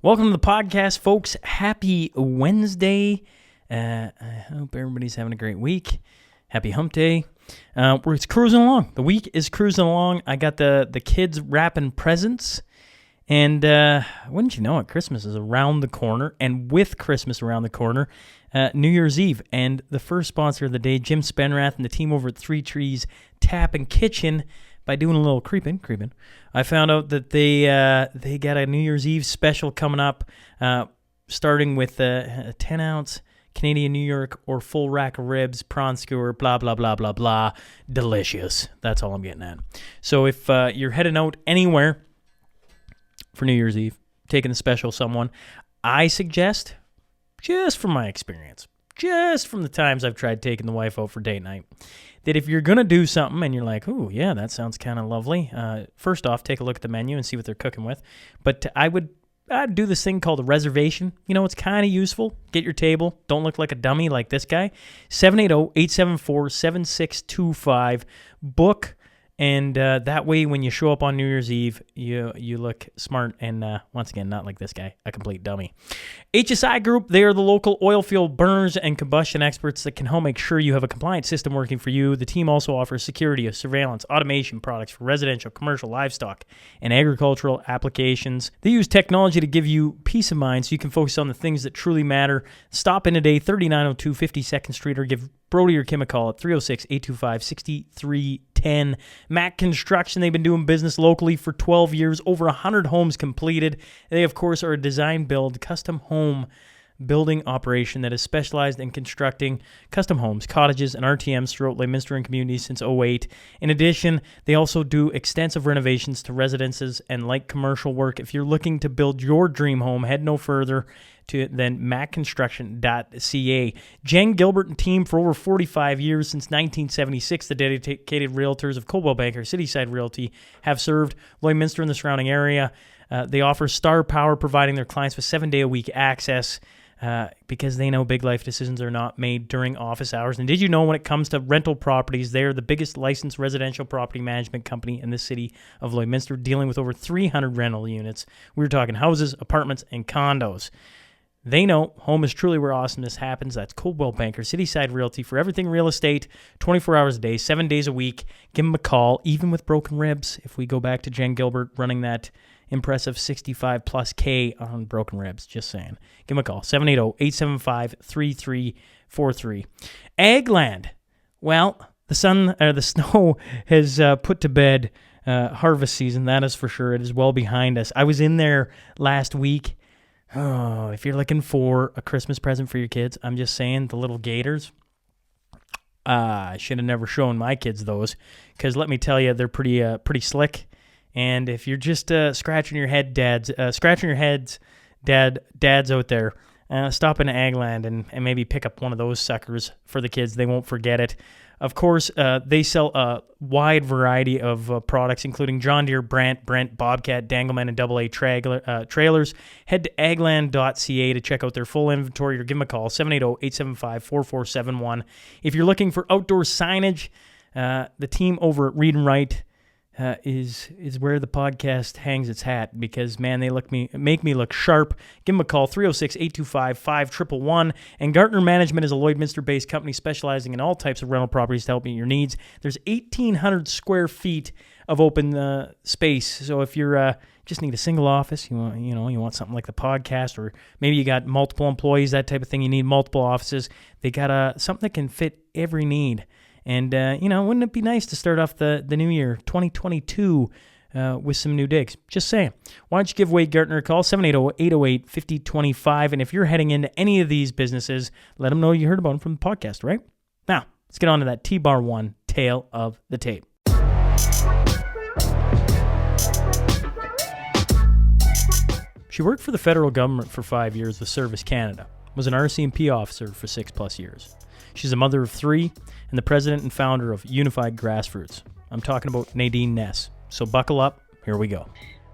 Welcome to the podcast, folks. Happy Wednesday. I hope everybody's having a great week. Happy hump day. We're cruising along. The week is cruising along. I got the kids wrapping presents. And wouldn't you know it, Christmas is around the corner. And with Christmas around the corner, New Year's Eve. And the first sponsor of the day, Jim Spenrath and the team over at Three Trees Tap and Kitchen, by doing a little creeping, I found out that they got a New Year's Eve special coming up, starting with a 10-ounce Canadian New York or full rack of ribs, prawn skewer, blah, blah, blah, blah, blah. Delicious. That's all I'm getting at. So if you're heading out anywhere for New Year's Eve, taking the special someone, I suggest, just from my experience, just from the times I've tried taking the wife out for date night, that if you're going to do something and you're like, ooh, yeah, that sounds kind of lovely, first off, take a look at the menu and see what they're cooking with. But I'd do this thing called a reservation. You know, it's kind of useful. Get your table. Don't look like a dummy like this guy. 780-874-7625. Book. And that way, when you show up on New Year's Eve, you look smart and, once again, not like this guy, a complete dummy. HSI Group, they are the local oil field burners and combustion experts that can help make sure you have a compliant system working for you. The team also offers security, surveillance, automation products for residential, commercial, livestock, and agricultural applications. They use technology to give you peace of mind so you can focus on the things that truly matter. Stop in today, 3902 52nd Street, or give Brody or Kim a call at 306-825-6310. Mac Construction, they've been doing business locally for 12 years, over 100 homes completed. They, of course, are a design-build, custom home building operation that has specialized in constructing custom homes, cottages, and RTMs throughout Lloydminster and communities since 2008. In addition, they also do extensive renovations to residences and light commercial work. If you're looking to build your dream home, head no further than macconstruction.ca. Jen Gilbert and team for over 45 years, since 1976, the dedicated realtors of Coldwell Banker Cityside Realty have served Lloydminster and the surrounding area. They offer star power, providing their clients with 7-day-a-week access because they know big life decisions are not made during office hours. And did you know when it comes to rental properties, they're the biggest licensed residential property management company in the city of Lloydminster, dealing with over 300 rental units. We're talking houses, apartments, and condos. They know home is truly where awesomeness happens. That's Coldwell Banker Cityside Realty for everything real estate, 24 hours a day, 7 days a week. Give them a call, even with broken ribs. If we go back to Jen Gilbert running that impressive 65+ K on broken ribs, just saying. Give them a call, 780-875-3343. Agland. Well, the snow has put to bed harvest season, that is for sure. It is well behind us. I was in there last week. Oh, if you're looking for a Christmas present for your kids, I'm just saying, the little gators. I should have never shown my kids those, because let me tell you, they're pretty slick. And if you're just scratching your heads, dads out there, stop in Agland and maybe pick up one of those suckers for the kids. They won't forget it. Of course, they sell a wide variety of products, including John Deere, Brent, Bobcat, Dangleman, and AA trailers. Head to agland.ca to check out their full inventory or give them a call, 780-875-4471. If you're looking for outdoor signage, the team over at Read and Write is where the podcast hangs its hat, because, man, they make me look sharp. Give them a call, 306-825-5111. And Gartner Management is a Lloydminster-based company specializing in all types of rental properties to help meet your needs. There's 1,800 square feet of open space. So if you're just need a single office, you want something like the podcast, or maybe you got multiple employees, that type of thing, you need multiple offices, they got something that can fit every need. And, wouldn't it be nice to start off the new year, 2022, with some new digs? Just saying. Why don't you give Wade Gartner a call, 780-808-5025. And if you're heading into any of these businesses, let them know you heard about them from the podcast, right? Now, let's get on to that T-Bar 1 tale of the tape. She worked for the federal government for 5 years with Service Canada, was an RCMP officer for 6+ years. She's a mother of 3 and the president and founder of Unified Grassroots. I'm talking about Nadine Ness. So buckle up. Here we go.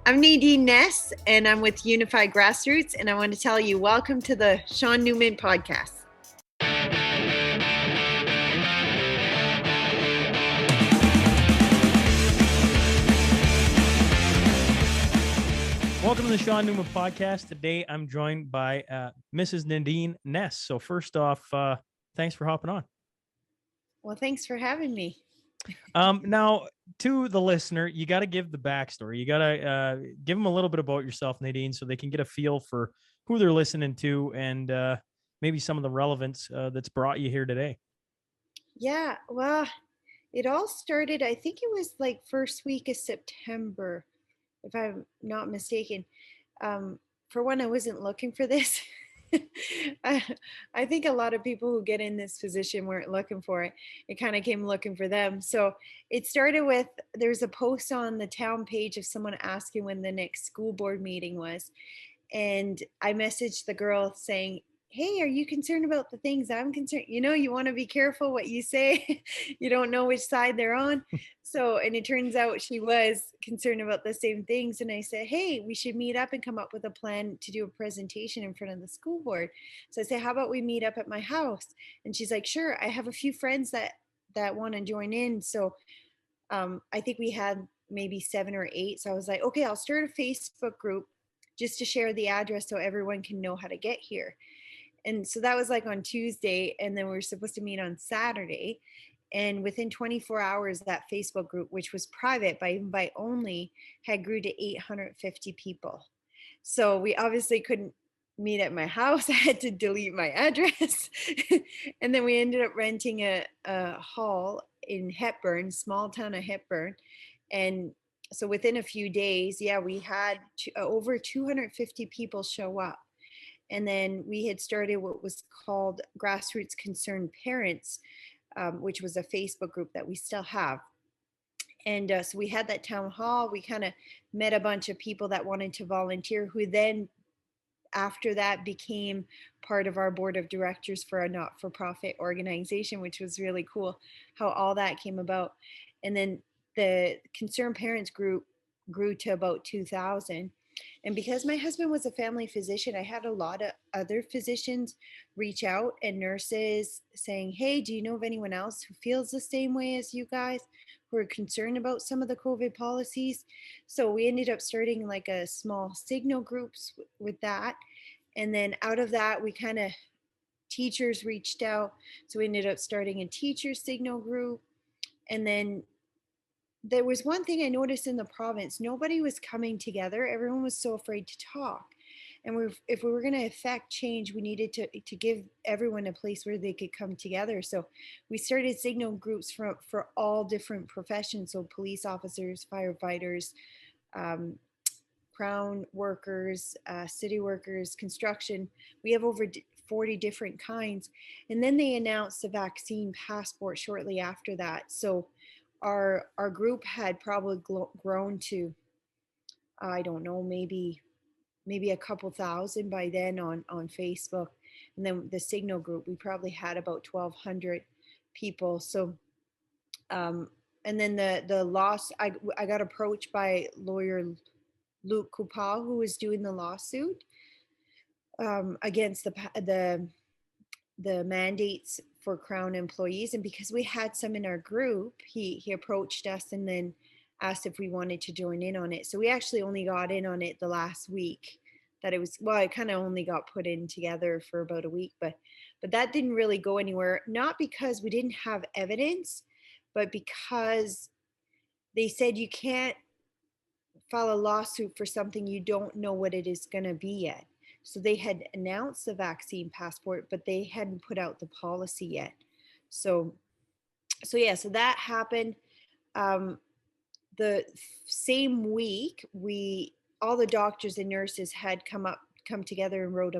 I'm Nadine Ness, and I'm with Unified Grassroots, and I want to tell you, welcome to the Sean Newman podcast. Welcome to the Sean Newman podcast. Today I'm joined by Mrs. Nadine Ness. So first off, thanks for hopping on. Well, thanks for having me. Now, to the listener, you got to give the backstory. You got to give them a little bit about yourself, Nadine, so they can get a feel for who they're listening to and maybe some of the relevance that's brought you here today. Yeah, well, it all started, I think it was like first week of September, if I'm not mistaken. For one, I wasn't looking for this. I, I think a lot of people who get in this position weren't looking for it. It kind of came looking for them. So it started with there's a post on the town page of someone asking when the next school board meeting was. And I messaged the girl saying, "Hey, are you concerned about the things I'm concerned? You want to be careful what you say. You don't know which side they're on." So, and it turns out she was concerned about the same things. And I said, "Hey, we should meet up and come up with a plan to do a presentation in front of the school board." So I said, "How about we meet up at my house?" And she's like, "Sure. I have a few friends that want to join in." So I think we had maybe 7 or 8. So I was like, "Okay, I'll start a Facebook group just to share the address so everyone can know how to get here." And so that was like on Tuesday. And then we were supposed to meet on Saturday. And within 24 hours, that Facebook group, which was private by invite only, had grew to 850 people. So we obviously couldn't meet at my house. I had to delete my address. And then we ended up renting a hall in Hepburn, small town of Hepburn. And so within a few days, yeah, we had over 250 people show up. And then we had started what was called Grassroots Concerned Parents, which was a Facebook group that we still have. And so we had that town hall. We kind of met a bunch of people that wanted to volunteer, who then after that became part of our board of directors for a not-for-profit organization, which was really cool how all that came about. And then the Concerned Parents group grew to about 2,000. And because my husband was a family physician, I had a lot of other physicians reach out and nurses saying, "Hey, do you know of anyone else who feels the same way as you guys, who are concerned about some of the COVID policies?" So we ended up starting like a small signal groups with that. And then out of that, we kind of teachers reached out. So we ended up starting a teacher signal group. And then there was one thing I noticed in the province: nobody was coming together. Everyone was so afraid to talk. And if we were going to affect change, we needed to give everyone a place where they could come together. So we started signal groups for all different professions. So police officers, firefighters, crown workers, city workers, construction. We have over 40 different kinds. And then they announced the vaccine passport shortly after that. So our group had probably grown to, I don't know, maybe a couple thousand by then on Facebook. And then the signal group, we probably had about 1,200 people. So and then the loss, I got approached by lawyer Luke Kupal, who was doing the lawsuit against the mandates for Crown employees. And because we had some in our group, he approached us and then asked if we wanted to join in on it. So we actually only got in on it the last week that it was, well, it kind of only got put in together for about a week, but that didn't really go anywhere, not because we didn't have evidence, but because they said you can't file a lawsuit for something you don't know what it is going to be yet. So they had announced the vaccine passport, but they hadn't put out the policy yet. So yeah, so that happened. The same week, all the doctors and nurses had come together and wrote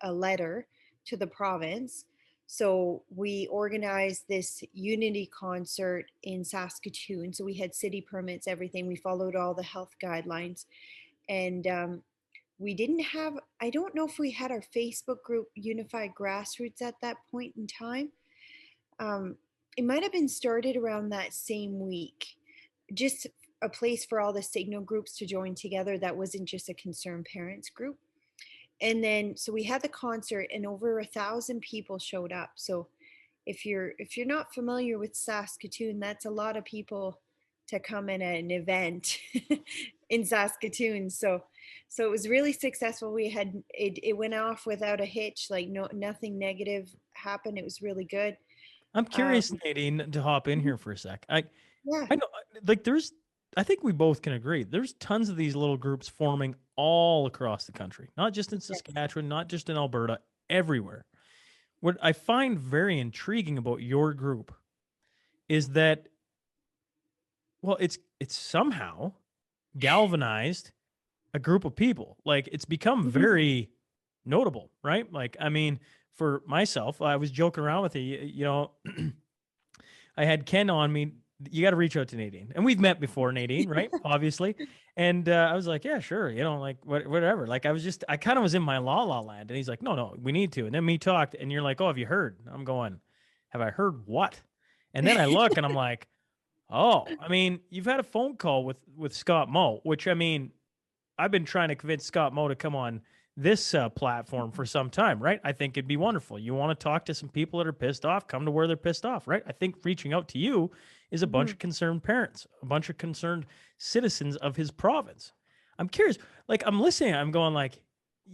a letter to the province. So we organized this unity concert in Saskatoon. So we had city permits, everything. We followed all the health guidelines. And we didn't have, I don't know if we had our Facebook group Unified Grassroots at that point in time. It might have been started around that same week. Just a place for all the signal groups to join together that wasn't just a concerned parents group. And then so we had the concert and over 1,000 people showed up. So if you're not familiar with Saskatoon, that's a lot of people to come in at an event in Saskatoon. So So it was really successful. We had it went off without a hitch, like nothing negative happened. It was really good. I'm Um, curious, Nadine, to hop in mhm, here for a sec. I yeah, I know, like, I think we both can agree. There's tons of these little groups forming all across the country, not just in yes. Saskatchewan, not just in Alberta, everywhere. What I find very intriguing about your group is that, well, it's somehow galvanized a group of people. Like, it's become Mhm, very notable, right? Like, I mean, for myself, I was joking around with you. I had Ken on me. You got to reach out to Nadine, and we've met before, Nadine, right? Obviously, and I was like, yeah, sure, like whatever. Like, I kind of was in my la land, and he's like, no, no, we need to. And then we talked, and you're like, oh, have you heard? I'm going, have I heard what? And then I look, and I'm like, oh, I mean, you've had a phone call with Scott Moe, which, I mean, I've been trying to convince Scott Moe to come on this platform for some time, right? I think it'd be wonderful. You want to talk to some people that are pissed off, come to where they're pissed off, right? I think reaching out to you is a bunch mhm. of concerned parents, a bunch of concerned citizens of his province. I'm curious, like, I'm listening, I'm going like,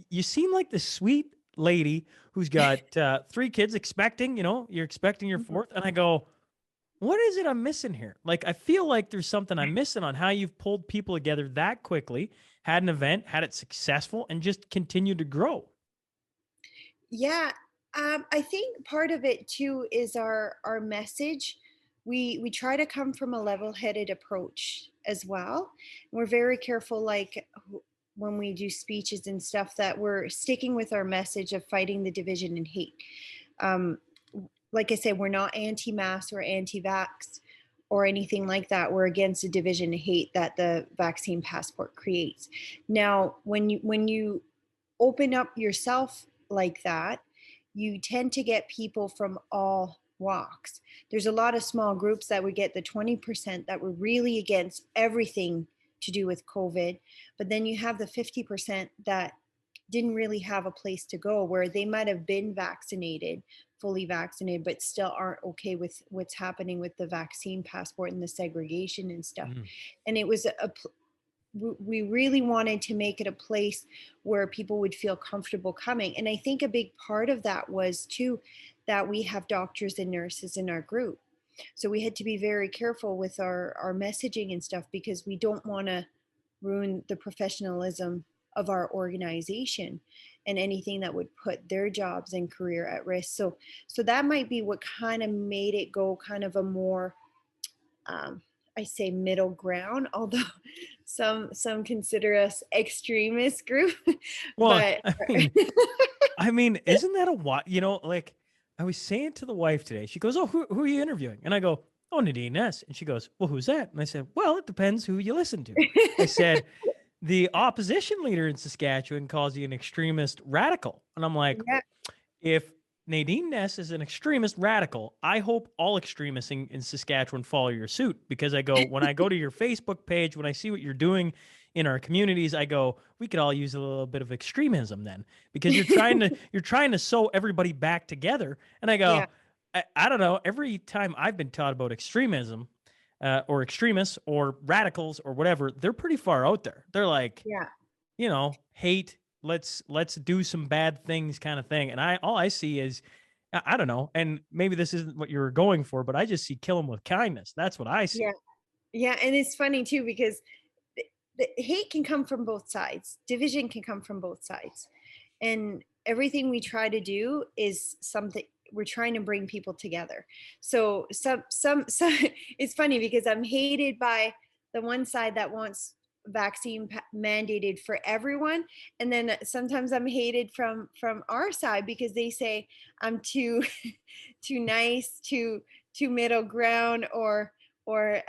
you seem like this sweet lady who's got three kids expecting, you're expecting your Mhm. fourth. And I go, what is it I'm missing here? Like, I feel like there's something I'm missing on how you've pulled people together that quickly, had an event, had it successful, and just continued to grow. Yeah, I think part of it too is our message. We try to come from a level-headed approach as well. We're very careful, like when we do speeches and stuff, that we're sticking with our message of fighting the division and hate. Um, like I said, we're not anti-mask or anti-vax or anything like that. We're against the division and hate that the vaccine passport creates. Now, when you open up yourself like that, you tend to get people from all walks. There's a lot of small groups that would get the 20% that were really against everything to do with COVID. But then you have the 50% that didn't really have a place to go, where they might have been vaccinated, fully vaccinated, but still aren't okay with what's happening with the vaccine passport and the segregation and stuff. Mm. And it was we really wanted to make it a place where people would feel comfortable coming. And I think a big part of that was too that we have doctors and nurses in our group. So we had to be very careful with our messaging and stuff, because we don't want to ruin the professionalism of our organization and anything that would put their jobs and career at risk. So that might be what kind of made it go kind of a more I say middle ground, although some consider us extremist group. Well, But I mean, isn't that a what? Like, I was saying to the wife today, she goes, "Oh, who are you interviewing?" And I go, "Oh, Nadine Ness." And she goes, "Well, who's that?" And I said, "Well, it depends who you listen to." I said, "The opposition leader in Saskatchewan calls you an extremist radical," and I'm like, yeah, if Nadine Ness is an extremist radical, I hope all extremists in Saskatchewan follow your suit, because when I go to your Facebook page, when I see what you're doing in our communities, I go, we could all use a little bit of extremism then, because you're trying to sew everybody back together. And I yeah, go, I don't know. Every time I've been taught about extremism, or extremists or radicals or whatever, they're pretty far out there. They're like, yeah. hate, let's do some bad things kind of thing. And all I see is, I don't know, and maybe this isn't what you were going for, but I just see kill them with kindness. That's what I Yeah, see. yeah, and it's funny too, because the hate can come from both sides. Division can come from both sides. And everything we try to do is something we're trying to bring people together. So some it's funny because I'm hated by the one side that wants vaccine mandated for everyone, and then sometimes I'm hated from our side because they say I'm too too nice, too middle ground, or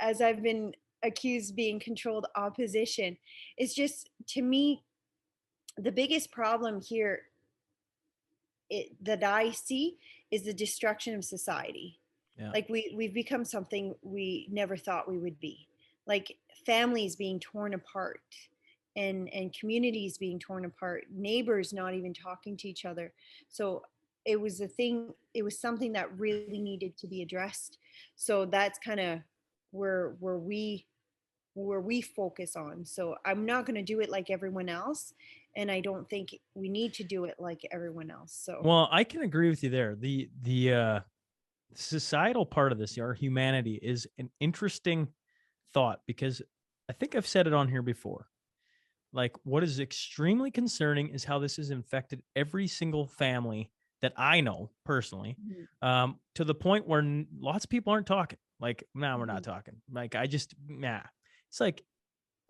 as I've been accused, being controlled opposition. It's just, to me, the biggest problem here that I see is the destruction of society. Yeah. Like we've become something we never thought we would be. Like families being torn apart, and communities being torn apart, neighbors not even talking to each other. So it was something that really needed to be addressed. So that's kind of where we where we focus on. So I'm not going to do it like everyone else, and I don't think we need to do it like everyone else. So Well, I can agree with you there. The societal part of this, our humanity, is an interesting thought because I think I've said it on here before. Like, what is extremely concerning is how this has infected every single family that I know personally, mhm, to the point where lots of people aren't talking. Like, nah, we're not mhm, talking. Like, nah. It's like,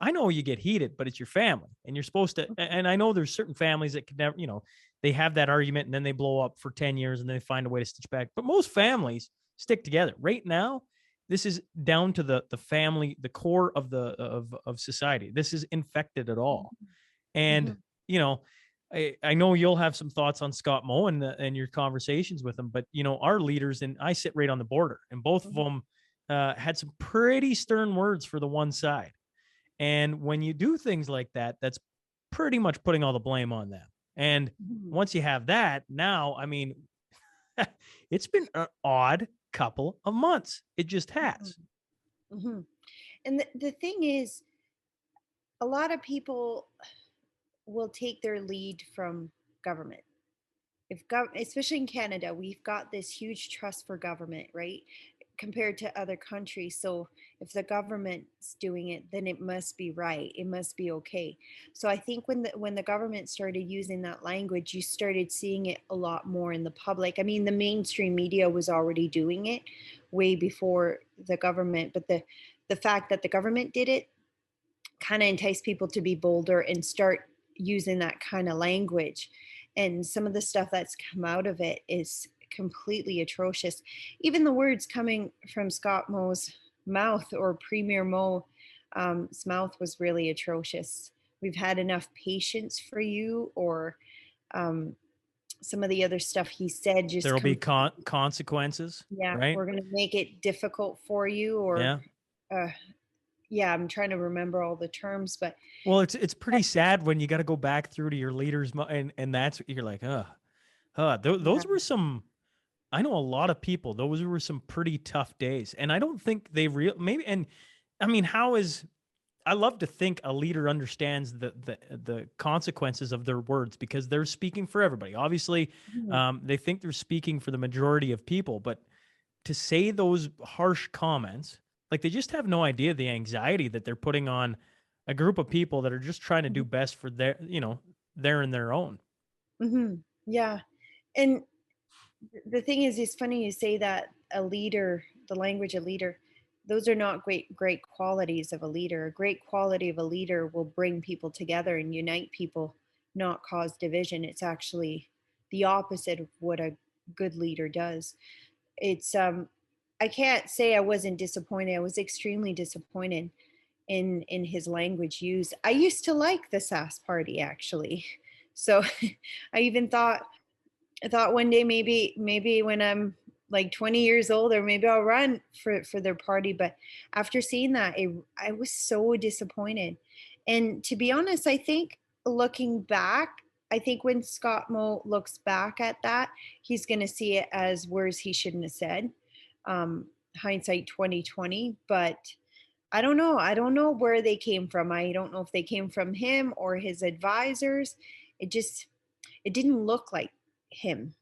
I know you get heated, but it's your family and you're supposed to. mhm, And I know there's certain families that can never, they have that argument and then they blow up for 10 years and then they find a way to stitch back. But most families stick together. Right now, this is down to the family, the core of of society. This is infected at all. And, mhm, you know, I know you'll have some thoughts on Scott Moe and your conversations with him, but our leaders, and I sit right on the border, and both of mhm, them had some pretty stern words for the one side. And when you do things like that, that's pretty much putting all the blame on them. And mhm, once you have that, now, I mean, it's been an odd couple of months. It just mhm, has. mhm. And the thing is, a lot of people will take their lead from government. If especially in Canada, we've got this huge trust for government, right? Compared to other countries. So if the government's doing it, then it must be right. It must be okay. So I think when the government started using that language, you started seeing it a lot more in the public. I mean, the mainstream media was already doing it way before the government, but the fact that the government did it kind of entice people to be bolder and start using that kind of language. And some of the stuff that's come out of it is completely atrocious. Even the words coming from Scott Moe's mouth, or Premier Moe's mouth, was really atrocious. We've had enough patience for you, or um, some of the other stuff he said There just will be completely, consequences, yeah, right? we're going to make it difficult for you, or Yeah. uh, yeah, I'm trying to remember all the terms, but Well, it's pretty sad when you got to go back through to your leaders, and that's you're like, yeah. those were some. I know a lot of people. Those were some pretty tough days, and I don't think they maybe. And I mean, how is I love to think a leader understands the consequences of their words because they're speaking for everybody. Obviously, Mhm. they think they're speaking for the majority of people, but to say those harsh comments, like they just have no idea the anxiety that they're putting on a group of people that are just trying to do Mhm. best for their and their own. Mhm. Yeah. And the thing is, it's funny you say that a leader, the language a leader, those are not great qualities of a leader. A great quality of a leader will bring people together and unite people, not cause division. It's actually the opposite of what a good leader does. It's I can't say I wasn't disappointed. I was extremely disappointed in his language use. I used to like the SAS party, actually. So I even thought one day, maybe when I'm like 20 years old, or maybe I'll run for their party. But after seeing that, I was so disappointed. And to be honest, I think, looking back, I think when Scott Moe looks back at that, he's going to see it as words he shouldn't have said. Hindsight 2020. But I don't know where they came from. I don't know if they came from him or his advisors. It didn't look like him.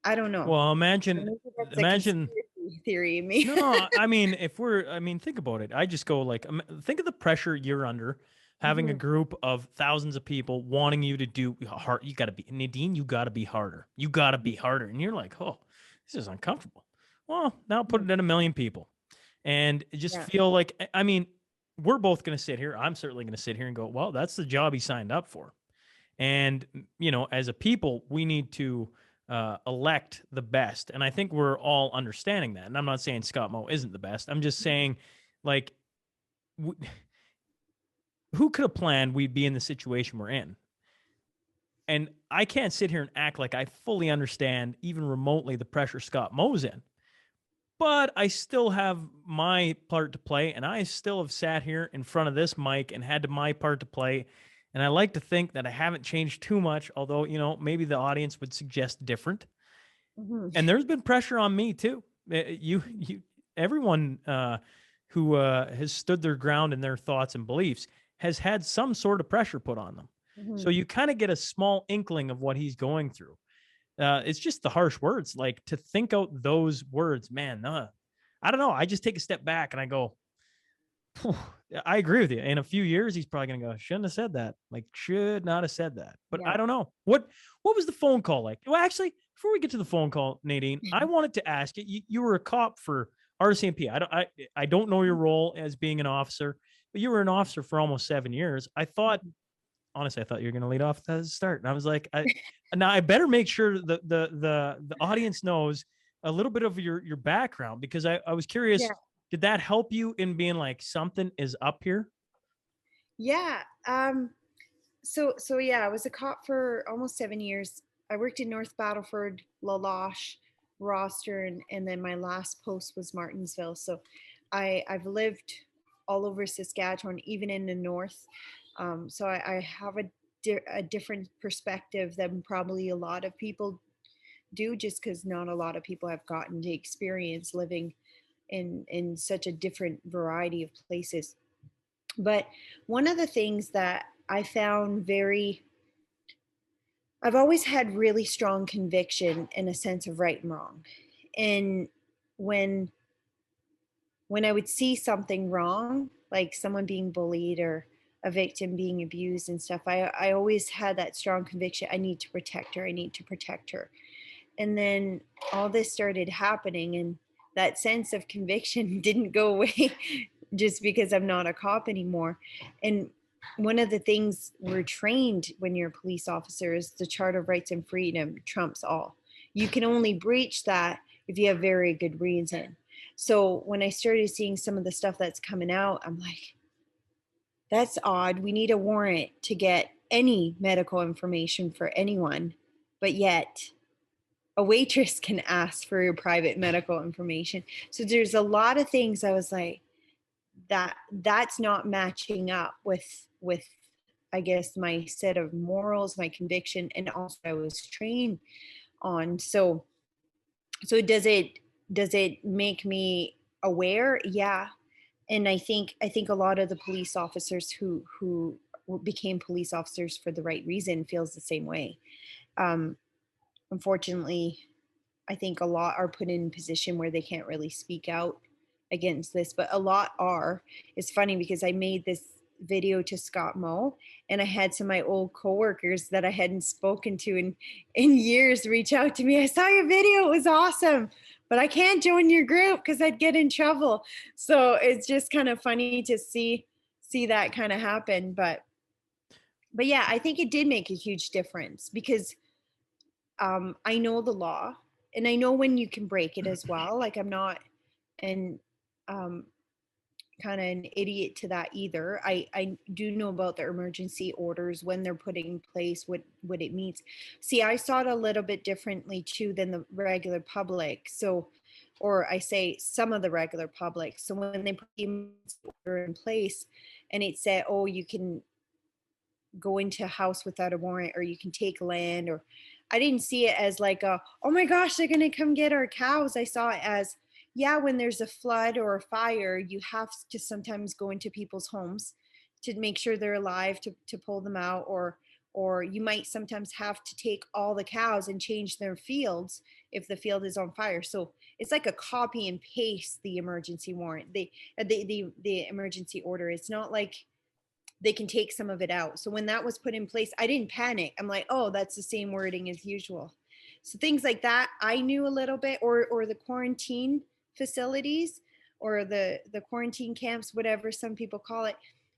I don't know. Well, Or maybe that's a imagine. conspiracy theory in me. No, I mean, think about it. I just go like, think of the pressure you're under, having a Mhm, group of thousands of people wanting you to do hard. You got to be Nadine. You got to be harder. You got to be harder, and you're like, oh, this is uncomfortable. Well, now put mhm. it in a million people, and just Yeah. feel like, I mean, we're both going to sit here. I'm certainly going to sit here and go, well, that's the job he signed up for. And, as a people, we need to elect the best. And I think we're all understanding that. And I'm not saying Scott Moe isn't the best. I'm just saying, like, w- who could have planned we'd be in the situation we're in? And I can't sit here and act like I fully understand, even remotely, the pressure Scott Moe's in. But I still have my part to play, and I still have sat here in front of this mic and had my part to play. And I like to think that I haven't changed too much, although, maybe the audience would suggest different. Mhm, And there's been pressure on me too. You, everyone, who has stood their ground in their thoughts and beliefs has had some sort of pressure put on them. So Mhm. you kind of get a small inkling of what he's going through. It's just the harsh words, like to think out those words, man. I don't know. I just take a step back and I go, "Phew, I agree with you. In a few years, he's probably gonna go, shouldn't have said that. Like, should not have said that. But Yeah. I don't know. What was the phone call like? Well, actually, before we get to the phone call, Nadine, I wanted to ask you. You were a cop for RCMP. I don't know your role as being an officer, but you were an officer for almost 7 years. Honestly, I thought you were going to lead off at the start, and I was like, now I better make sure the audience knows a little bit of your background, because I was curious. Yeah. Did that help you in being like something is up here? Yeah. So yeah, I was a cop for almost 7 years. I worked in North Battleford, La Loche, Roster, and then my last post was Martinsville. So I've lived all over Saskatchewan, even in the north. So I have a different perspective than probably a lot of people do, just because not a lot of people have gotten to experience living in such a different variety of places. But one of the things that I found very, I've always had really strong conviction and a sense of right and wrong. And when when I would see something wrong, like someone being bullied or a victim being abused and stuff, I always had that strong conviction, I need to protect her, I need to protect her. And then all this started happening, and that sense of conviction didn't go away just because I'm not a cop anymore. And one of the things we're trained when you're a police officer is the Charter of Rights and Freedom trumps all. You can only breach that if you have very good reason. So when I started seeing some of the stuff that's coming out, I'm like, that's odd. We need a warrant to get any medical information for anyone, but yet a waitress can ask for your private medical information. So there's a lot of things I was like, that's not matching up with I guess my set of morals, my conviction, and also I was trained on. So does it make me aware? Yeah. And I think a lot of the police officers who became police officers for the right reason feels the same way. Um, Unfortunately, I think a lot are put in a position where they can't really speak out against this, but a lot are. It's funny because I made this video to Scott Moe, and I had some of my old coworkers that I hadn't spoken to in years reach out to me. I saw your video, it was awesome, but I can't join your group because I'd get in trouble. So it's just kind of funny to see that kind of happen. But yeah, I think it did make a huge difference because I know the law and I know when you can break it as well. Like I'm not an um, kind of an idiot to that either. I do know about the emergency orders when they're put in place, what it means. See, I saw it a little bit differently too than the regular public. So, or I say some of the regular public. So when they put the emergency order in place, and it said, oh, you can go into a house without a warrant or you can take land, or I didn't see it as like a, oh my gosh, they're going to come get our cows. I saw it as, yeah, when there's a flood or a fire, you have to sometimes go into people's homes to make sure they're alive, to pull them out, or you might sometimes have to take all the cows and change their fields if the field is on fire. So it's like a copy and paste the emergency warrant, the emergency order. It's not like they can take some of it out. So when that was put in place, I didn't panic. I'm like, oh, that's the same wording as usual. So things like that, I knew a little bit, or the quarantine facilities, or the quarantine camps, whatever some people call it.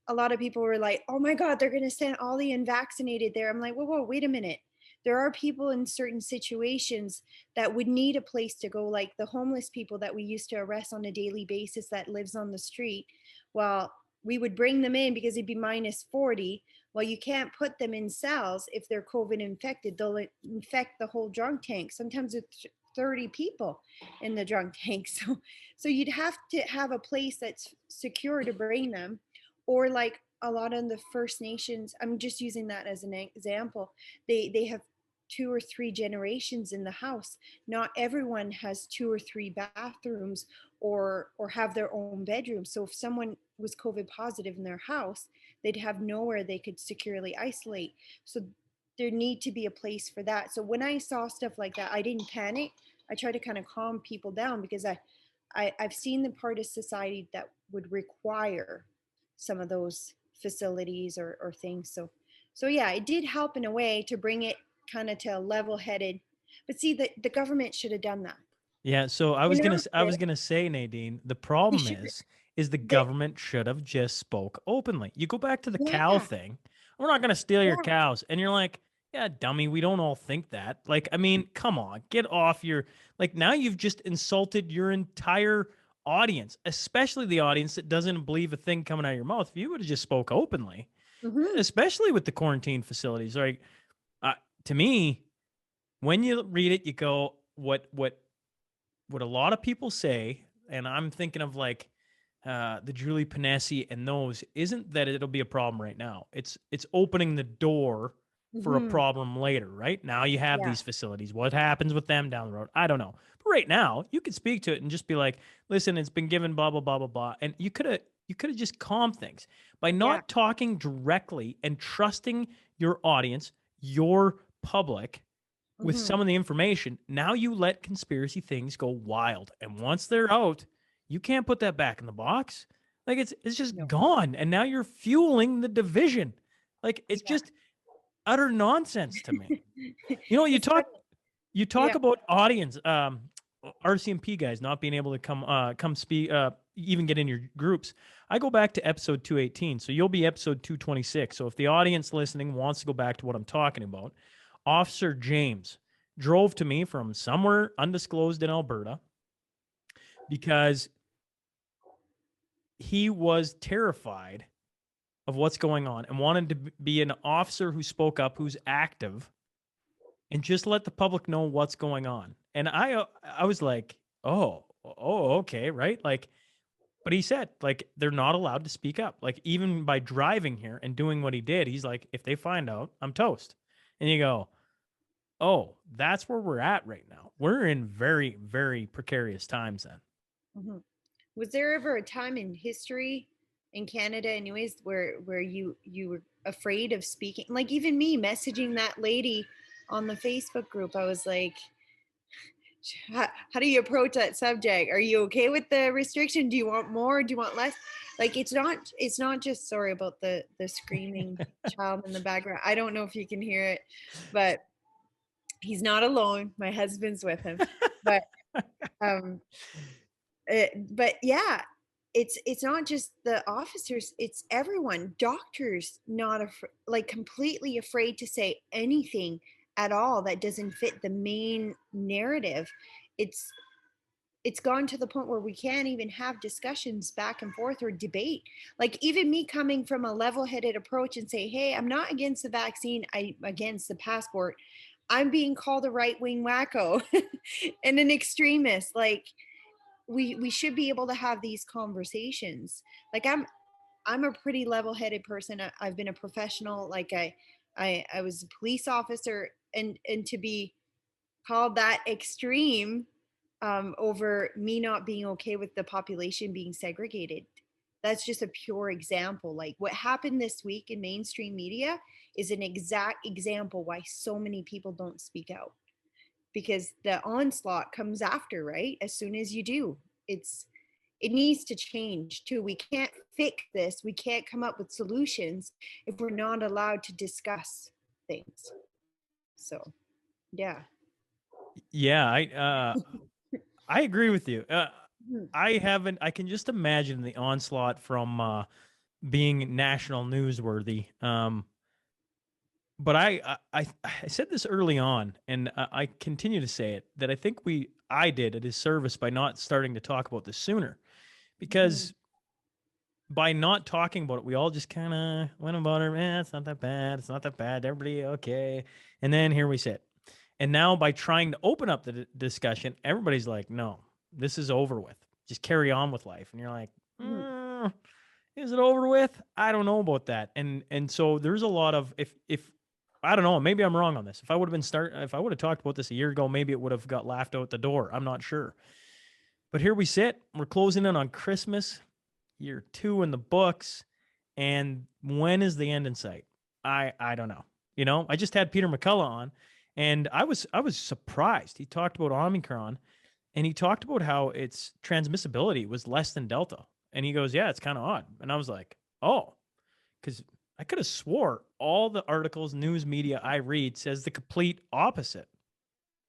A lot of people were like, oh my God, they're going to send all the unvaccinated there. I'm like, whoa, wait a minute. There are people in certain situations that would need a place to go, like the homeless people that we used to arrest on a daily basis that lives on the street. Well, we would bring them in because it'd be minus 40. Well, you can't put them in cells if they're COVID infected. They'll infect the whole drunk tank. Sometimes it's 30 people in the drunk tank. So you'd have to have a place that's secure to bring them. Or like a lot of the First Nations, I'm just using that as an example. They have 2 or 3 generations in the house. Not everyone has 2 or 3 bathrooms or have their own bedroom. So if someone was COVID positive in their house, they'd have nowhere they could securely isolate. So there need to be a place for that. So when I saw stuff like that, I didn't panic. I tried to kind of calm people down because I've seen the part of society that would require some of those facilities or things. So yeah, it did help in a way to bring it kind of to a level-headed. But see, the government should have done that. Yeah, so Announce I was it. gonna say, Nadine, the They problem should. is the They, government should have just spoke openly. You go back to the cow yeah, thing. We're not gonna steal your yeah. cows, and you're like, yeah, dummy, we don't all think that. Like, I mean, come on, get off your like now you've just insulted your entire audience, especially the audience that doesn't believe a thing coming out of your mouth. If you would have just spoke openly, Hmm. especially with the quarantine facilities, like uh, to me, when you read it, you go, what a lot of people say, and I'm thinking of like the Julie Panesi and those, isn't that it'll be a problem right now. It's opening the door for a Hmm. problem later, right? Now you have Yeah, these facilities. What happens with them down the road? I don't know. But right now, you could speak to it and just be like, listen, it's been given blah blah blah blah blah. And you could have just calmed things by yeah. not talking directly and trusting your audience, your public with Hmm. some of the information. Now you let conspiracy things go wild. And once they're out, you can't put that back in the box. Like it's just No. gone. And now you're fueling the division. Like it's Yeah. just utter nonsense to me. You know, It's funny. you talk Yeah. about audience, RCMP guys not being able to come speak, even get in your groups. I go back to episode 218, so you'll be episode 226. So if the audience listening wants to go back to what I'm talking about, Officer James drove to me from somewhere undisclosed in Alberta because he was terrified of what's going on and wanted to be an officer who spoke up, who's active, and just let the public know what's going on. And I was like, oh, okay, right? Like, but he said like they're not allowed to speak up. Like even by driving here and doing what he did, he's like, if they find out, I'm toast. And you go, oh, that's where we're at right now. We're in very, very precarious times then. Hmm. Was there ever a time in history in Canada, anyways, where you were afraid of speaking? Like even me messaging that lady on the Facebook group, I was like, how do you approach that subject? Are you okay with the restriction? Do you want more? Do you want less? Like it's not just, sorry about the screaming child in the background. I don't know if you can hear it, but he's not alone. My husband's with him. But um but yeah, it's not just the officers, it's everyone. Doctors not like completely afraid to say anything at all that doesn't fit the main narrative. It's it's gone to the point where we can't even have discussions back and forth or debate. Like even me coming from a level-headed approach and say, hey, I'm not against the vaccine, I'm against the passport, I'm being called a right-wing wacko and an extremist. Like we should be able to have these conversations. Like I'm a pretty level-headed person. I've been a professional. Like I was a police officer, and to be called that extreme over me not being okay with the population being segregated. That's just a pure example. Like what happened this week in mainstream media is an exact example why so many people don't speak out, because the onslaught comes after, right? As soon as you do, it needs to change too. We can't fix this. We can't come up with solutions if we're not allowed to discuss things. So, yeah. Yeah, I agree with you. Mhm. I can just imagine the onslaught from being national newsworthy. But I said this early on, and I continue to say it, that I think I did a disservice by not starting to talk about this sooner, Mhm. because by not talking about it, we all just kind of went about it. It's not that bad. It's not that bad. Everybody okay. And then here we sit. And now by trying to open up the discussion, everybody's like, no, this is over with. Just carry on with life. And you're like, Mhm. is it over with? I don't know about that. And so there's a lot of if I don't know. Maybe I'm wrong on this. If I would have talked about this a year ago, maybe it would have got laughed out the door. I'm not sure. But here we sit. We're closing in on Christmas, year 2 in the books. And when is the end in sight? I don't know. I just had Peter McCullough on, and I was surprised. He talked about Omicron, and he talked about how its transmissibility was less than Delta. And he goes, "Yeah, it's kind of odd." And I was like, "Oh," because I could have swore all the articles, news media I read says the complete opposite,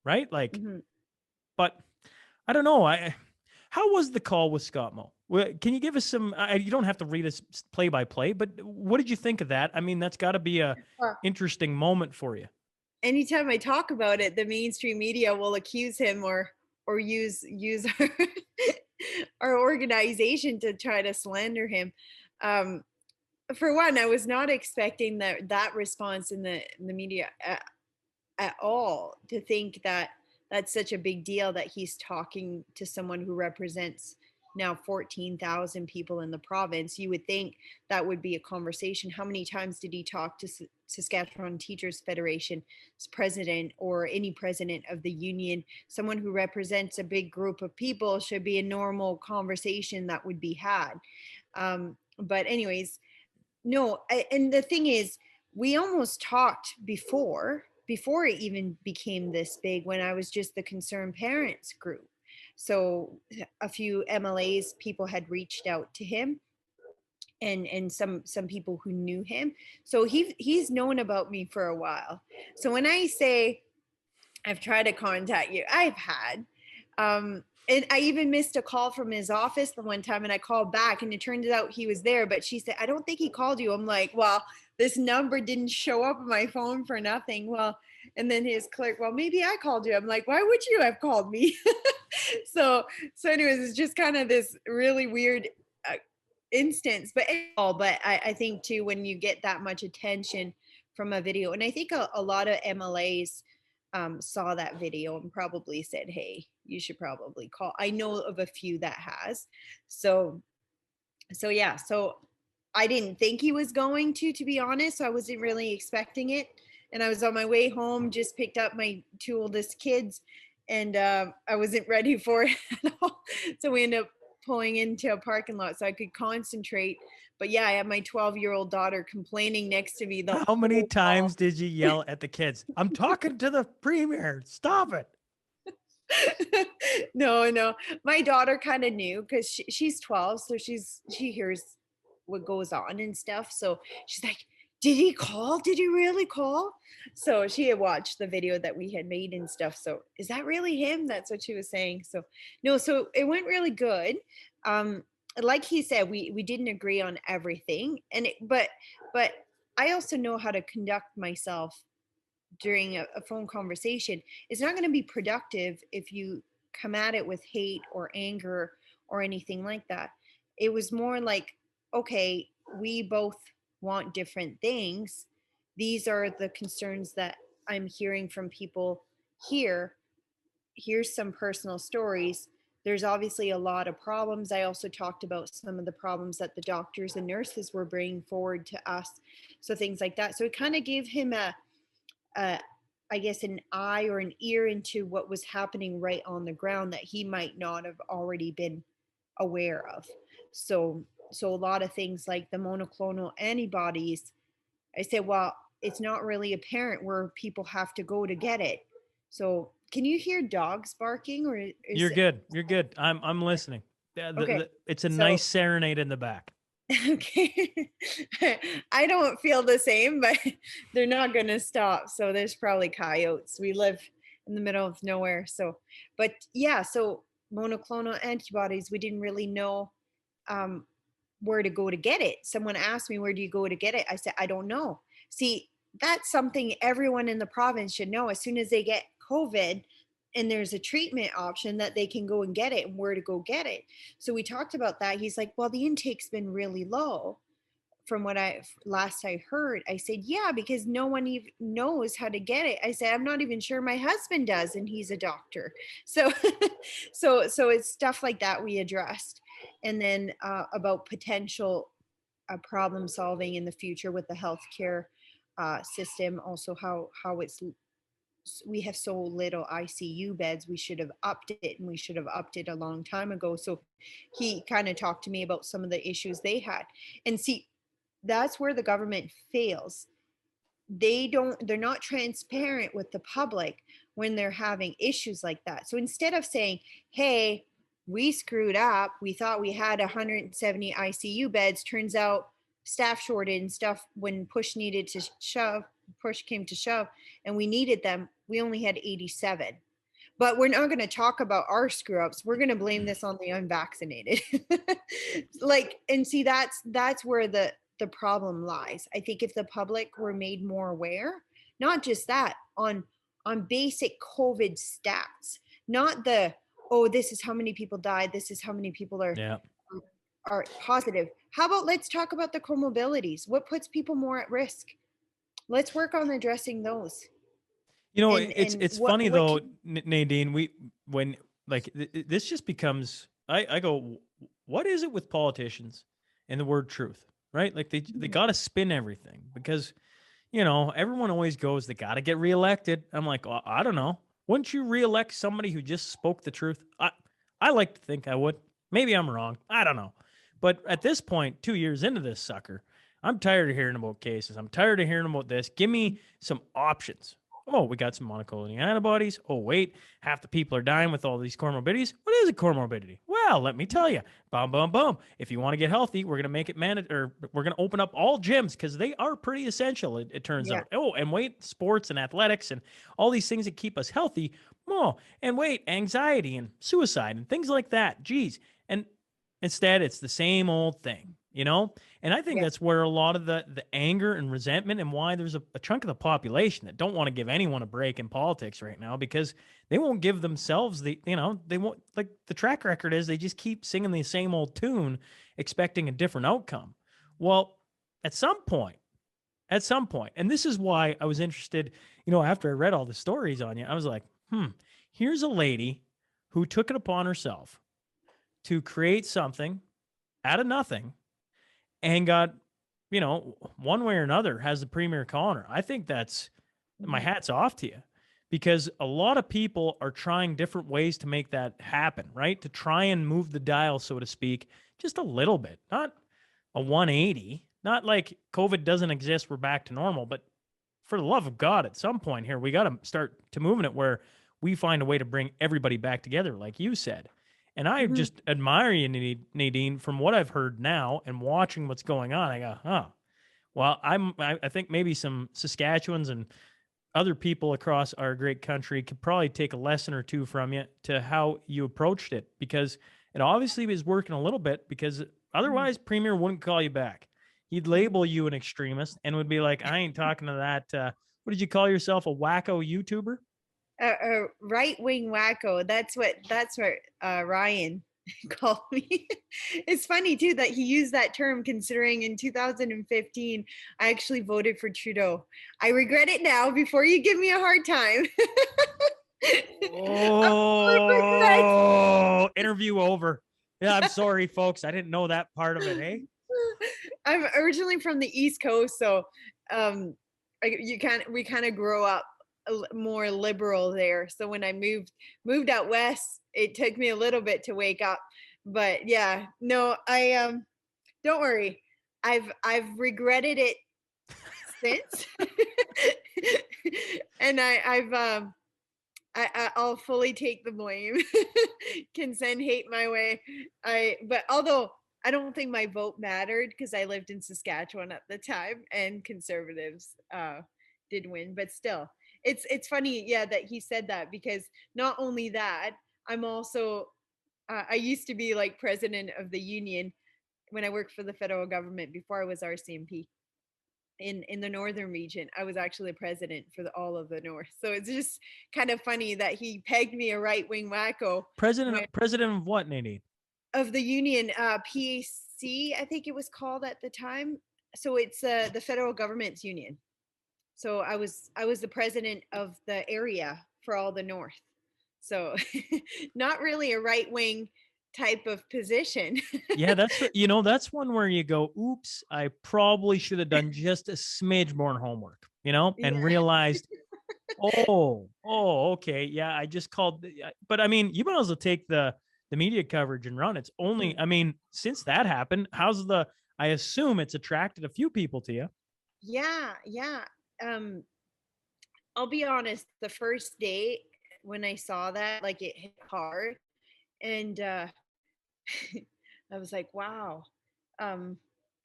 right? Like, Mm-hmm. but I don't know. How was the call with Scott Moe? Can you give us some? You don't have to read us play by play, but what did you think of that? I mean, that's got to be a Well, interesting moment for you. anytime I talk about it, the mainstream media will accuse him or use our organization to try to slander him. Um, for one, I was not expecting that response in the media at all, to think that that's such a big deal that he's talking to someone who represents now 14,000 people in the province. You would think that would be a conversation. How many times did he talk to Saskatchewan Teachers Federation's president or any president of the union? Someone who represents a big group of people should be a normal conversation that would be had. But anyways, no, and the thing is, we almost talked before it even became this big, when I was just the concerned parents group. So a few MLAs people had reached out to him, and some people who knew him. So he's known about me for a while. So when I say I've tried to contact you, I've had. And I even missed a call from his office the one time, and I called back, and it turned out he was there. But she said, "I don't think he called you." I'm like, "Well, this number didn't show up on my phone for nothing." Well, and then his clerk, "Well, maybe I called you." I'm like, "Why would you have called me?" so anyways, it's just kind of this really weird uh, instance. But I think too, when you get that much attention from a video, and I think a lot of MLAs saw that video and probably said, "Hey, you should probably call." I know of a few that has. So yeah. So I didn't think he was going to be honest. So I wasn't really expecting it. And I was on my way home, just picked up my 2 oldest kids, and I wasn't ready for it at all. So we ended up pulling into a parking lot so I could concentrate. But yeah, I had my 12-year-old daughter complaining next to me the How many whole call. times did you yell at the kids? I'm talking to the premier. Stop it. No, my daughter kind of knew, because she's 12, so she hears what goes on and stuff. So she's like, "Did he call? Did he really call?" So she had watched the video that we had made and stuff. So, "Is that really him?" That's what she was saying. So no, so it went really good. um like he said, we didn't agree on everything, but I also know how to conduct myself during a phone conversation. It's not going to be productive if you come at it with hate or anger or anything like that. It was more like, okay, we both want different things. These are the concerns that I'm hearing from people here. Here's some personal stories. There's obviously a lot of problems. I also talked about some of the problems that the doctors and nurses were bringing forward to us. So things like that. So it kind of gave him a I guess an eye or an ear into what was happening right on the ground that he might not have already been aware of. So a lot of things like the monoclonal antibodies, I said, well, it's not really apparent where people have to go to get it. So can you hear dogs barking, or is You're it good. You're good. I'm listening. okay? It's a nice So serenade in the back. okay. I don't feel the same, but they're not going to stop. So there's probably coyotes. We live in the middle of nowhere. So, but yeah, so monoclonal antibodies, we didn't really know um, where to go to get it. Someone asked me, "Where do you go to get it?" I said, "I don't know." See, that's something everyone in the province should know. As soon as they get COVID and there's a treatment option, that they can go and get it, and where to go get it. So we talked about that. He's like, "Well, the intake's been really low from what I last I heard." I said, "Yeah, because no one even knows how to get it." I said, "I'm not even sure my husband does, and he's a doctor." So so it's stuff like that we addressed. And then about potential problem solving in the future with the healthcare system, also how we have so little ICU beds. We should have upped it, and we should have upped it a long time ago. So he kind of talked to me about some of the issues they had. And see, that's where the government fails. They're not transparent with the public when they're having issues like that. So instead of saying, hey, we screwed up, we thought we had 170 ICU beds, turns out staff shorted and stuff, when push came to shove and we needed them, we only had 87. But we're not going to talk about our screw ups. We're going to blame this on the unvaccinated. And see, that's where the problem lies. I think if the public were made more aware, not just that, on basic COVID stats, not the, oh, this is how many people died, this is how many people are positive. How about let's talk about the comorbidities? What puts people more at risk? Let's work on addressing those. It's funny though, Nadine. When this just becomes, I go, what is it with politicians and the word truth, right? Like they got to spin everything because, everyone always goes, they got to get reelected. I'm like, well, I don't know. Wouldn't you reelect somebody who just spoke the truth? I like to think I would. Maybe I'm wrong. I don't know. But at this point, 2 years into this sucker, I'm tired of hearing about cases. I'm tired of hearing about this. Give me some options. Oh, we got some monoclonal antibodies. Oh, wait, half the people are dying with all these comorbidities. What is a comorbidity? Well, let me tell you. Boom, boom, boom. If you want to get healthy, we're going to make it or we're going to open up all gyms because they are pretty essential, it turns out. Oh, and wait, sports and athletics and all these things that keep us healthy. Oh, and wait, anxiety and suicide and things like that. Geez. And instead, it's the same old thing. And I think that's where a lot of the anger and resentment, and why there's a chunk of the population that don't want to give anyone a break in politics right now, because they won't give themselves they won't, like the track record is they just keep singing the same old tune expecting a different outcome. Well, at some point, and this is why I was interested, after I read all the stories on you, I was like, here's a lady who took it upon herself to create something out of nothing and got, one way or another has the premier calling her. I think that's, my hat's off to you, because a lot of people are trying different ways to make that happen, right? To try and move the dial, so to speak, just a little bit, not a 180, not like COVID doesn't exist, we're back to normal, but for the love of God, at some point here, we got to start to moving it where we find a way to bring everybody back together, like you said. And I just admire you, Nadine, from what I've heard now and watching what's going on. I go, well, I think maybe some Saskatchewans and other people across our great country could probably take a lesson or two from you to how you approached it, because it obviously was working a little bit, because otherwise Premier wouldn't call you back. He'd label you an extremist and would be like, I ain't talking to that. What did you call yourself? A wacko YouTuber? A right-wing wacko. That's what Ryan called me. It's funny too that he used that term, considering in 2015 I actually voted for Trudeau. I regret it now, before you give me a hard time. Oh, interview over. Yeah, I'm sorry, folks. I didn't know that part of it. Hey, I'm originally from the East Coast, so we kind of grow up more liberal there. So when I moved out west, it took me a little bit to wake up. But yeah, no, I don't worry. I've regretted it since. And I'll fully take the blame. Can send hate my way. But although I don't think my vote mattered, because I lived in Saskatchewan at the time and Conservatives did win, but still, it's funny, that he said that, because not only that, I'm also I used to be like president of the union when I worked for the federal government before I was RCMP. In the northern region, I was actually president for all of the north. So it's just kind of funny that he pegged me a right-wing wacko. President of what, Nadine? Of the union, PAC, I think it was called at the time. So it's the federal government's union. So I was the president of the area for all the north. So not really a right-wing type of position. Yeah, that's one where you go, oops, I probably should have done just a smidge more homework, and Yeah. realized, okay, yeah, I just called. But I mean, you might as well take the media coverage and run. It's only, I mean, since that happened, I assume it's attracted a few people to you. Yeah, yeah. Um, I'll be honest, the first day when I saw that, like it hit hard. And I was like, wow, um,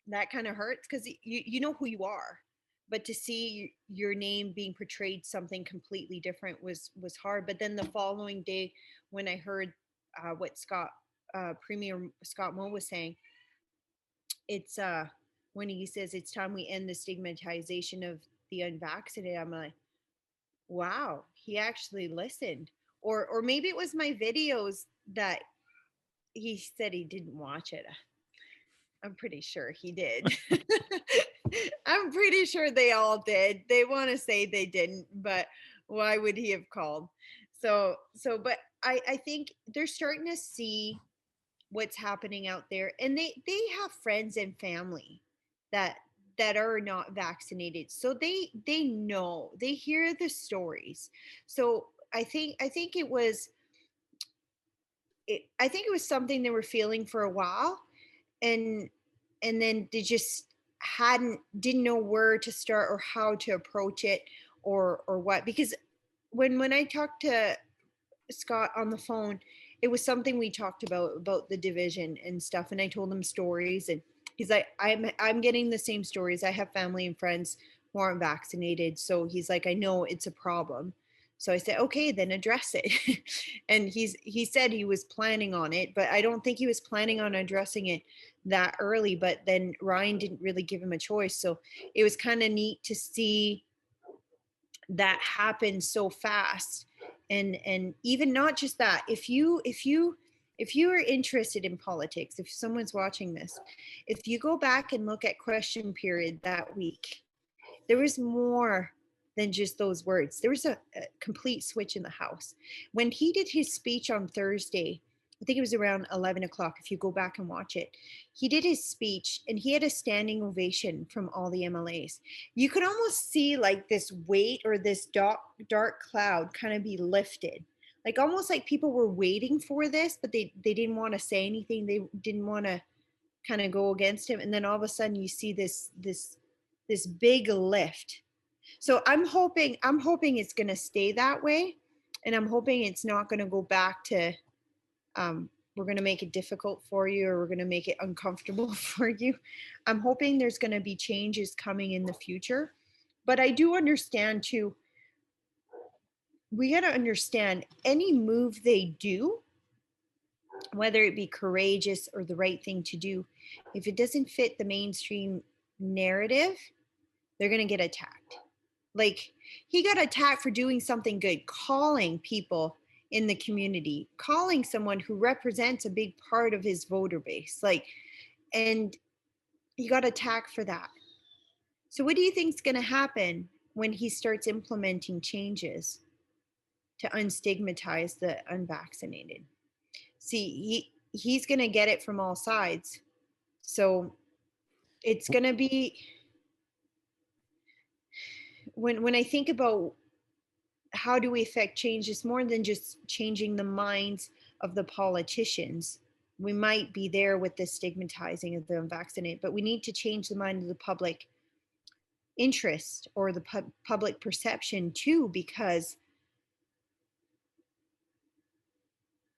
that kind of hurts because you know who you are, but to see your name being portrayed something completely different was hard. But then the following day, when I heard what Premier Scott Moe was saying, it's when he says it's time we end the stigmatization of the unvaccinated. I'm like, wow, he actually listened. Or maybe it was my videos that he said he didn't watch it. I'm pretty sure he did. I'm pretty sure they all did. They want to say they didn't, but why would he have called? But I think they're starting to see what's happening out there, and they have friends and family that are not vaccinated, so they know, they hear the stories. So I think it was something they were feeling for a while, and then they just didn't know where to start or how to approach it, or what. Because when I talked to Scott on the phone, it was something we talked about the division and stuff, and I told him stories, and he's like, I'm getting the same stories. I have family and friends who aren't vaccinated, so he's like, I know it's a problem. So I said, okay, then address it. And he said he was planning on it, but I don't think he was planning on addressing it that early. But then Ryan didn't really give him a choice, so it was kind of neat to see that happen so fast. And even not just that, if you are interested in politics, if someone's watching this, if you go back and look at question period that week, there was more than just those words. There was a complete switch in the House. When he did his speech on Thursday, I think it was around 11 o'clock, if you go back and watch it, he did his speech and he had a standing ovation from all the MLAs. You could almost see like this weight or this dark cloud kind of be lifted. Like almost like people were waiting for this, but they didn't want to say anything. They didn't want to kind of go against him. And then all of a sudden you see this big lift. So I'm hoping it's going to stay that way, and I'm hoping it's not going to go back to we're going to make it difficult for you, or we're going to make it uncomfortable for you. I'm hoping there's going to be changes coming in the future. But I do understand too, we got to understand any move they do, whether it be courageous or the right thing to do, if it doesn't fit the mainstream narrative, they're going to get attacked. Like, he got attacked for doing something good, calling people in the community, calling someone who represents a big part of his voter base. Like, and he got attacked for that. So what do you think is going to happen when he starts implementing changes to unstigmatize the unvaccinated? See, he's going to get it from all sides. So it's going to be, when I think about how do we affect change, it's more than just changing the minds of the politicians. We might be there with the stigmatizing of the unvaccinated, but we need to change the mind of the public interest, or the public perception too, because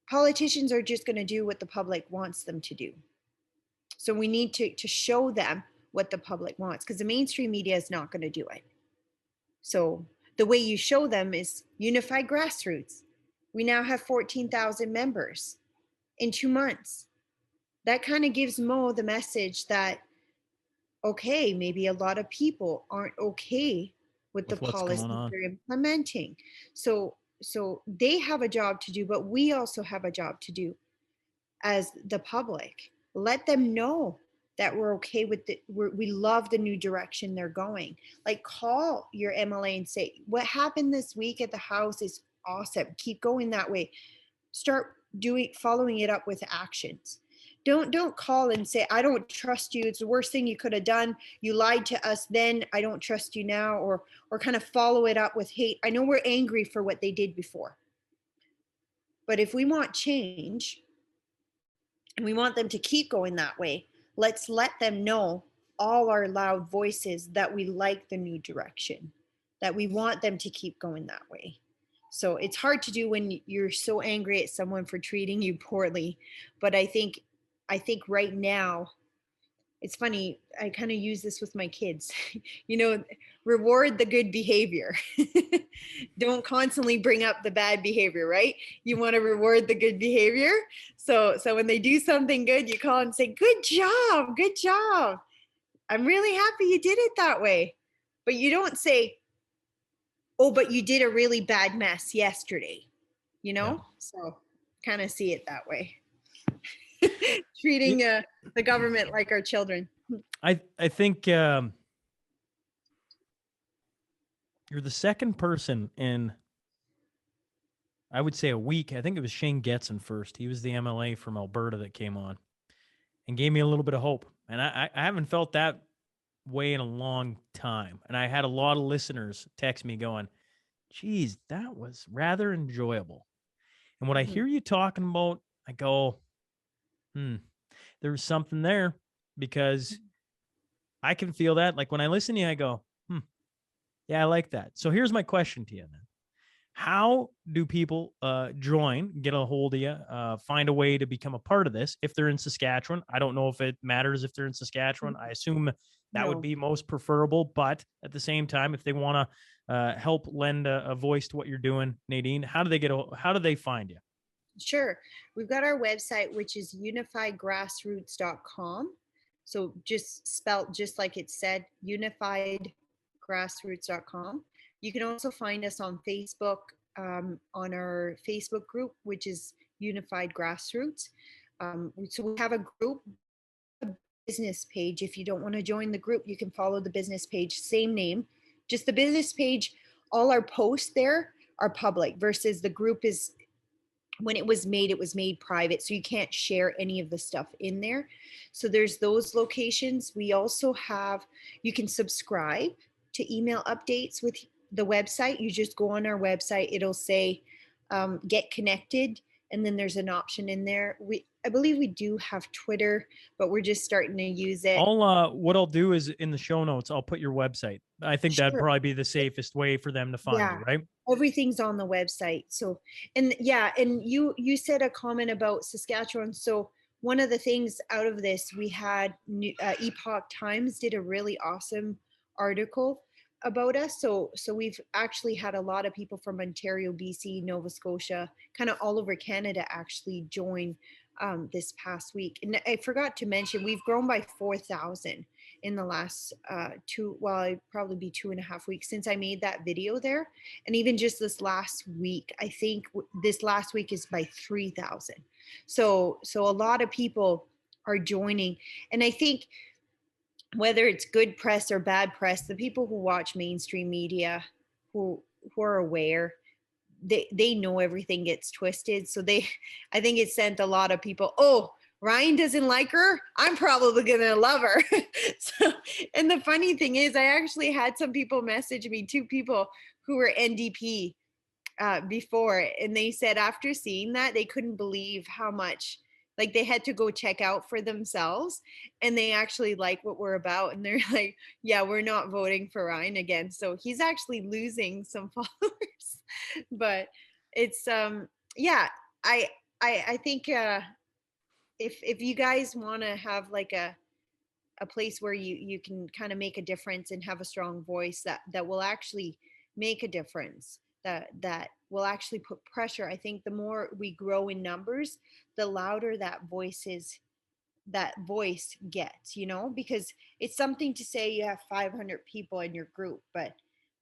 politicians are just going to do what the public wants them to do. So we need to show them what the public wants, because the mainstream media is not going to do it. So the way you show them is Unified Grassroots. We now have 14,000 members in 2 months. That kind of gives Mo the message that, okay, maybe a lot of people aren't okay with the With what's going policies on. they're implementing. So they have a job to do, but we also have a job to do as the public. Let them know that we're okay with we love the new direction they're going. Like, call your MLA and say, what happened this week at the House is awesome. Keep going that way. Start following it up with actions. Don't call and say, I don't trust you, it's the worst thing you could have done, you lied to us then, I don't trust you now, or kind of follow it up with hate. I know we're angry for what they did before, but if we want change and we want them to keep going that way, let's let them know, all our loud voices, that we like the new direction, that we want them to keep going that way. So it's hard to do when you're so angry at someone for treating you poorly. But I think right now, it's funny, I kind of use this with my kids. Reward the good behavior. Don't constantly bring up the bad behavior, right? You want to reward the good behavior. So when they do something good, you call and say, good job, good job. I'm really happy you did it that way. But you don't say, oh, but you did a really bad mess yesterday, Yeah. So kind of see it that way. Treating the government like our children. I think you're the second person in, I would say, a week. I think it was Shane Getson first. He was the MLA from Alberta that came on and gave me a little bit of hope. And I haven't felt that way in a long time. And I had a lot of listeners text me going, geez, that was rather enjoyable. And when I hear you talking about, I go, there was something there, because I can feel that. Like when I listen to you, I go, yeah, I like that. So here's my question to you then. How do people join, get a hold of you, find a way to become a part of this if they're in Saskatchewan? I don't know if it matters if they're in Saskatchewan. I assume that would be most preferable. But at the same time, if they want to help lend a voice to what you're doing, Nadine, how do they find you? Sure. We've got our website, which is unifiedgrassroots.com. So just spelt just like it said, unifiedgrassroots.com. You can also find us on Facebook, on our Facebook group, which is Unified Grassroots. So we have a group, a business page. If you don't want to join the group, you can follow the business page, same name, just the business page. All our posts there are public, versus the group is, when it was made private, so you can't share any of the stuff in there. So there's those locations. We also have, you can subscribe to email updates with the website. You just go on our website, it'll say get connected, and then there's an option in there. I believe we do have Twitter, but we're just starting to use it. What I'll do is, in the show notes, I'll put your website. I think that'd probably be the safest way for them to find you, right? Everything's on the website. So, and you said a comment about Saskatchewan. So one of the things out of this, we had Epoch Times did a really awesome article about us. So we've actually had a lot of people from Ontario, BC, Nova Scotia, kind of all over Canada actually join this past week. And I forgot to mention, we've grown by 4,000 in the last probably be 2.5 weeks since I made that video there. And even just this last week, I think this last week is by 3,000. So a lot of people are joining. And I think whether it's good press or bad press, the people who watch mainstream media, who are aware, they know everything gets twisted. So I think it sent a lot of people, oh, Ryan doesn't like her, I'm probably gonna love her. So, and the funny thing is, I actually had some people message me, 2 people who were NDP before, and they said after seeing that, they couldn't believe how much, like, they had to go check out for themselves, and they actually like what we're about, and they're like, yeah, we're not voting for Ryan again. So he's actually losing some followers. But it's I think if you guys want to have like a place where you can kind of make a difference and have a strong voice that will actually make a difference, that will actually put pressure, I think the more we grow in numbers, the louder that voice gets, because it's something to say you have 500 people in your group, but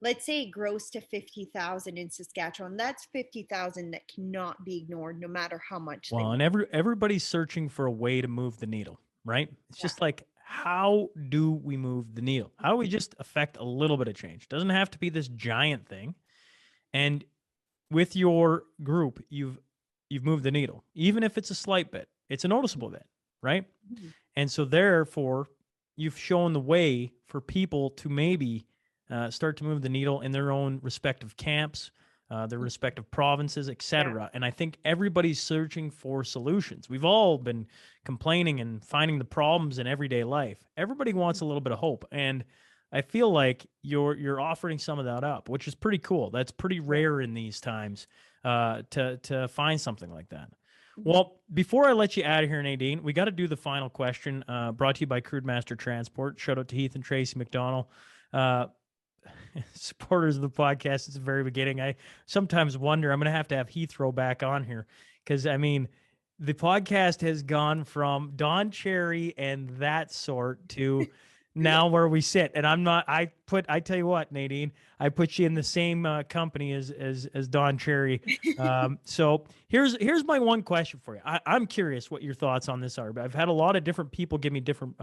let's say it grows to 50,000 in Saskatchewan. That's 50,000 that cannot be ignored, no matter how much. Well, and everybody's searching for a way to move the needle, right? It's just like, how do we move the needle? How do we just affect a little bit of change? Doesn't have to be this giant thing. And with your group, you've you've moved the needle. Even if it's a slight bit, it's a noticeable bit, right? Mhm. And so therefore, you've shown the way for people to maybe start to move the needle in their own respective camps, their respective provinces, Yeah. etc. And I think everybody's searching for solutions. We've all been complaining and finding the problems in everyday life. Everybody wants a little bit of hope, and I feel like you're offering some of that up, which is pretty cool. That's pretty Yeah. rare in these times to find something like that. Mhm. Well, before I let you out of here, Nadine, we got to do the final question. Brought to you by Crude Master Transport. Shout out to Heath and Tracy McDonald, supporters of the podcast since the very beginning. I sometimes wonder I'm going to have Heath throw back on here because I mean, the podcast has gone from Don Cherry and that sort to now where we sit. And I'm not. I tell you what, Nadine, I put you in the same company as Don Cherry. So here's my one question for you. I'm curious what your thoughts on this are. But I've had a lot of different people give me different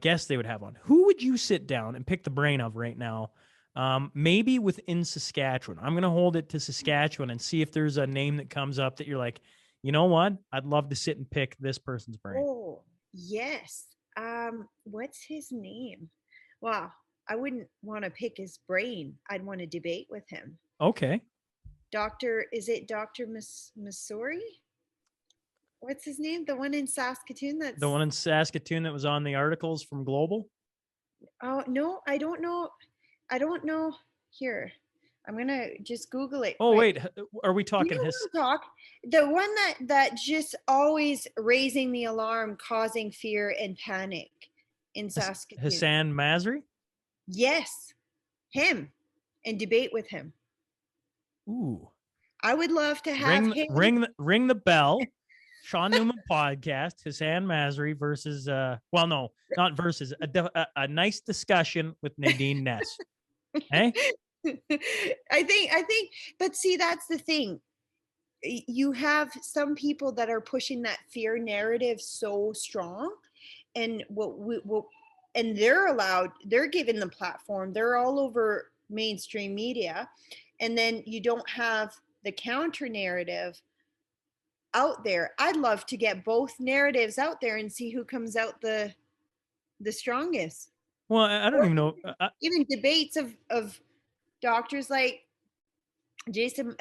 guests they would have on. Who would you sit down and pick the brain of right now? Maybe within Saskatchewan. I'm going to hold it to Saskatchewan and see if there's a name that comes up that you're like, you know what? I'd love to sit and pick this person's brain. Oh, yes. What's his name? Well, I wouldn't want to pick his brain. I'd want to debate with him. Okay. Is it Dr. Missouri? What's his name? The one in Saskatoon The one in Saskatoon that was on the articles from Global? Oh, no, I don't know. I don't know. Here, I'm gonna just Google it Oh, quick. wait. Are we You talking know his? what I'm talking? The one that just always raising the alarm, causing fear and panic in Saskatoon. Hassan Masri? Yes, him, and debate with him. Ooh. I would love to have him. Ring the bell. Sean Newman podcast, Hassan Masri versus well, no, not versus, a nice discussion with Nadine Ness. Hey? I think, but see, that's the thing. You have some people that are pushing that fear narrative so strong, and and they're given the platform. They're all over mainstream media, and then you don't have the counter narrative out there. I'd love to get both narratives out there and see who comes out the strongest. Well, I don't Or even know. even debates of doctors like Jason,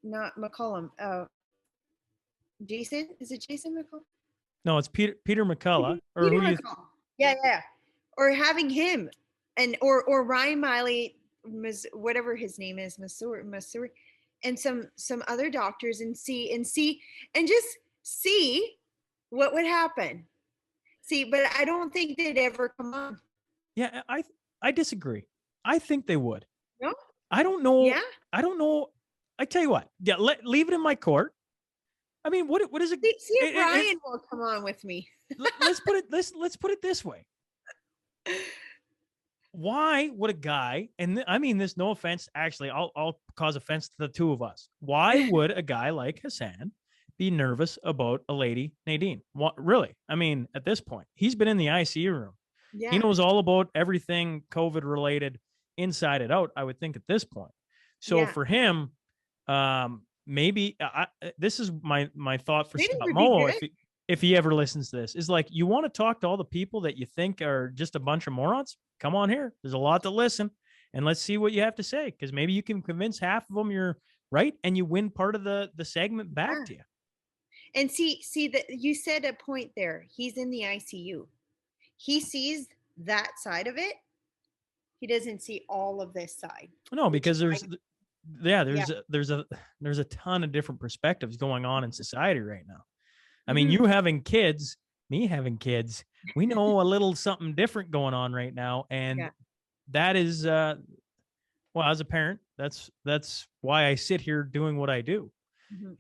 not McCollum. Jason, is it Jason McCollum? No, it's Peter McCullough. Or Peter who do you? McCollum. Yeah. Or having him, and or Ryan Miley, whatever his name is, Missouri, and some other doctors, and just see what would happen. See, but I don't think they'd ever come on. Yeah, I disagree. I think they would. No? I don't know. Yeah. I don't know. I tell you what. Yeah, leave it in my court. I mean, what is it? See if Ryan will come on with me. let's put it this way. Why would a guy, and I mean this, no offense, actually, I'll cause offense to the two of us. Why would a guy like Hassan be nervous about a lady, Nadine? What, really? I mean, at this point, he's been in the ICU room. Yeah. He knows all about everything COVID related inside and out, I would think, at this point. So for him, maybe this is my thought for Scott Moe, if he ever listens to this, is like, you want to talk to all the people that you think are just a bunch of morons? Come on here. There's a lot to listen, and let's see what you have to say, because maybe you can convince half of them you're right, and you win part of the segment back to you. And see that you said a point there. He's in the ICU. He sees that side of it. He doesn't see all of this side. No, because there's a ton of different perspectives going on in society right now. I mean, you having kids, me having kids, we know a little something different going on right now. And that is, well, as a parent, that's why I sit here doing what I do.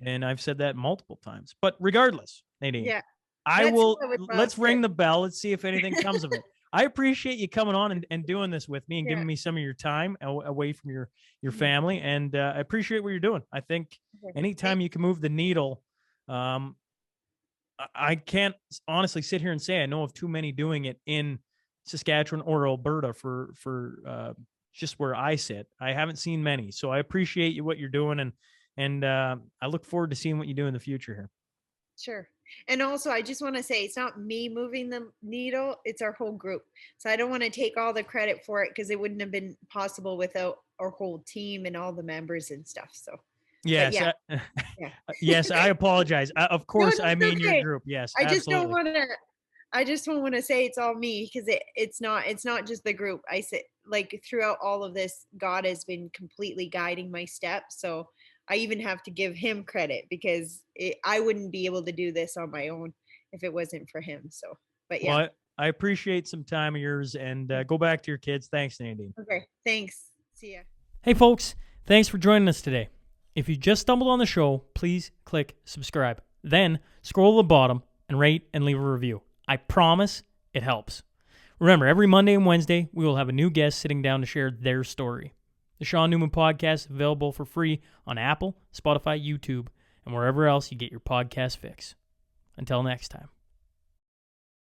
And I've said that multiple times. But regardless, Nadine, let's ring the bell. Let's see if anything comes of it. I appreciate you coming on and doing this with me and giving me some of your time away from your family. And I appreciate what you're doing. I think anytime you can move the needle, I can't honestly sit here and say I know of too many doing it in Saskatchewan or Alberta for just where I sit. I haven't seen many. So I appreciate what you're doing. And And I look forward to seeing what you do in the future here. Sure. And also, I just want to say it's not me moving the needle, it's our whole group. So I don't want to take all the credit for it because it wouldn't have been possible without our whole team and all the members and stuff. So, but Yes. yeah, yeah. Yes, I apologize. Of No, course, I that's mean your okay. group. Yes, I just don't absolutely. want to. I just don't want to say it's all me because it's not. It's not just the group. I say like throughout all of this, God has been completely guiding my steps. So I even have to give Him credit because I wouldn't be able to do this on my own if it wasn't for Him. So, but yeah. Well, I appreciate some time of yours, and go back to your kids. Thanks, Nadine. Okay. Thanks. See ya. Hey, folks. Thanks for joining us today. If you just stumbled on the show, please click subscribe. Then scroll to the bottom and rate and leave a review. I promise it helps. Remember, every Monday and Wednesday, we will have a new guest sitting down to share their story. The Sean Newman Podcast is available for free on Apple, Spotify, YouTube, and wherever else you get your podcast fix. Until next time.